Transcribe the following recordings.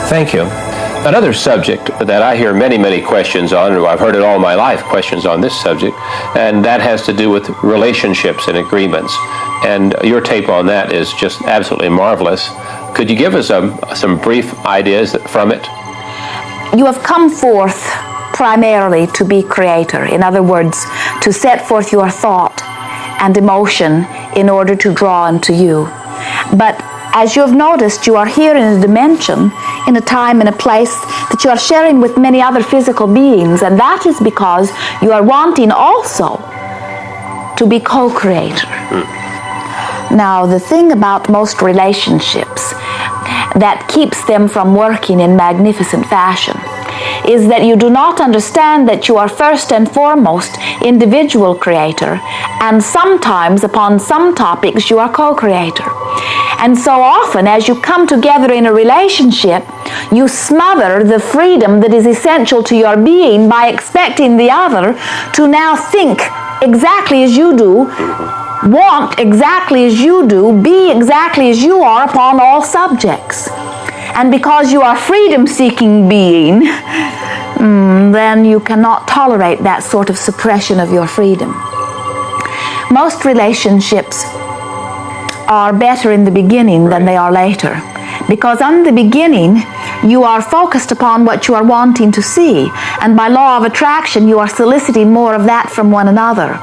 Thank you. Another subject that I hear many, many questions on, and I've heard it all my life, questions on this subject, and that has to do with relationships and agreements. And your take on that is just absolutely marvelous. Could you give us some brief ideas from it? You have come forth primarily to be creator. In other words, to set forth your thought and emotion in order to draw unto you. But as you have noticed, you are here in a dimension, in a time, in a place that you are sharing with many other physical beings, and that is because you are wanting also to be co-creator. Now, the thing about most relationships that keeps them from working in magnificent fashion is that you do not understand that you are first and foremost individual creator, and sometimes upon some topics you are co-creator. And so often as you come together in a relationship, you smother the freedom that is essential to your being by expecting the other to now think exactly as you do, want exactly as you do, be exactly as you are upon all subjects. And because you are a freedom-seeking being, then you cannot tolerate that sort of suppression of your freedom. Most relationships are better in the beginning than they are later, because in the beginning you are focused upon what you are wanting to see, and by law of attraction you are soliciting more of that from one another.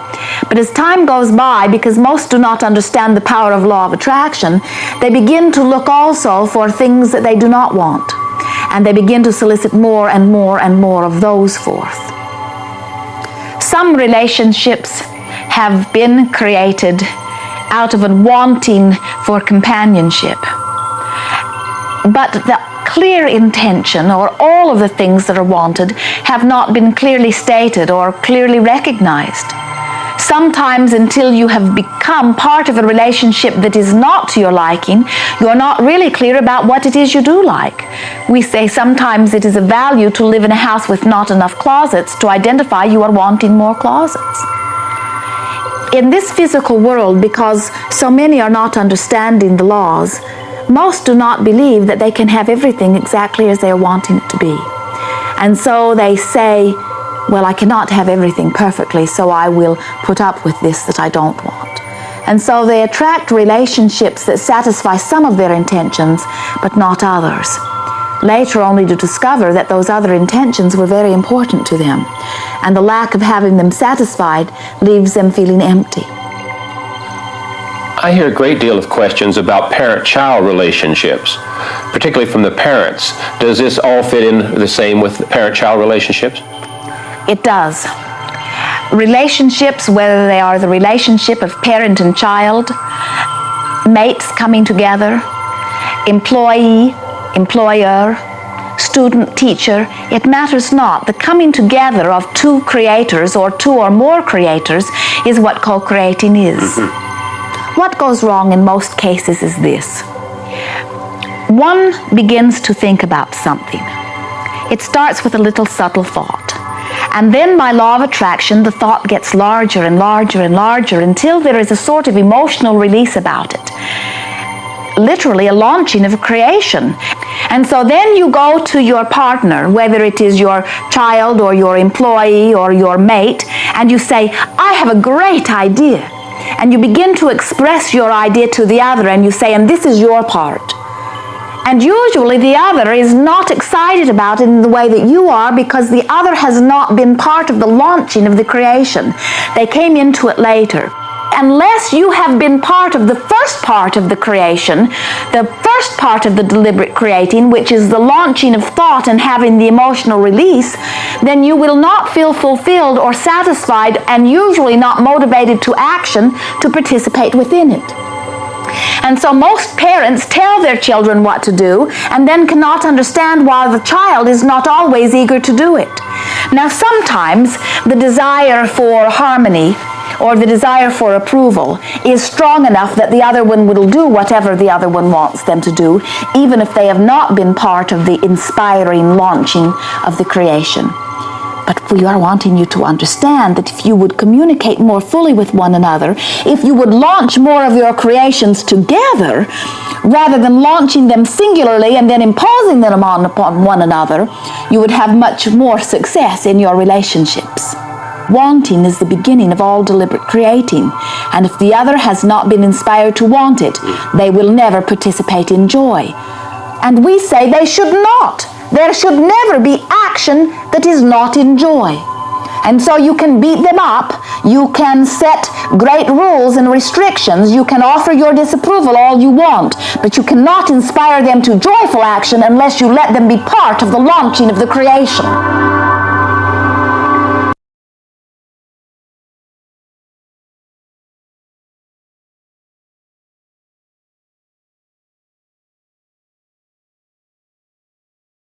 But as time goes by, because most do not understand the power of law of attraction, they begin to look also for things that they do not want, and they begin to solicit more and more and more of those forth. Some relationships have been created out of a wanting for companionship, but the clear intention, or all of the things that are wanted, have not been clearly stated or clearly recognized. Sometimes until you have become part of a relationship that is not to your liking, you are not really clear about what it is you do like. We say sometimes it is a value to live in a house with not enough closets to identify you are wanting more closets. In this physical world, because so many are not understanding the laws, most do not believe that they can have everything exactly as they are wanting it to be. And so they say, well, I cannot have everything perfectly, so I will put up with this that I don't want. And so they attract relationships that satisfy some of their intentions, but not others. Later only to discover that those other intentions were very important to them, and the lack of having them satisfied leaves them feeling empty. I hear a great deal of questions about parent-child relationships, particularly from the parents. Does this all fit in the same with parent-child relationships? It does. Relationships, whether they are the relationship of parent and child, mates coming together, employee, employer, student, teacher, it matters not. The coming together of two creators or two or more creators is what co-creating is. What goes wrong in most cases is this. One begins to think about something. It starts with a little subtle thought. And then by law of attraction, the thought gets larger and larger and larger until there is a sort of emotional release about it. Literally a launching of creation. And so then you go to your partner, whether it is your child or your employee or your mate, and you say, I have a great idea. And you begin to express your idea to the other, and you say, and this is your part. And usually the other is not excited about it in the way that you are, because the other has not been part of the launching of the creation. They came into it later. Unless you have been part of the first part of the creation, the first part of the deliberate creating, which is the launching of thought and having the emotional release, then you will not feel fulfilled or satisfied, and usually not motivated to action to participate within it. And so most parents tell their children what to do and then cannot understand why the child is not always eager to do it. Now sometimes the desire for harmony or the desire for approval is strong enough that the other one will do whatever the other one wants them to do, even if they have not been part of the inspiring launching of the creation. But we are wanting you to understand that if you would communicate more fully with one another, if you would launch more of your creations together, rather than launching them singularly and then imposing them upon one another, you would have much more success in your relationships. Wanting is the beginning of all deliberate creating, and if the other has not been inspired to want it, they will never participate in joy. And we say they should not. There should never be action that is not in joy. And so you can beat them up, you can set great rules and restrictions, you can offer your disapproval all you want, but you cannot inspire them to joyful action unless you let them be part of the launching of the creation.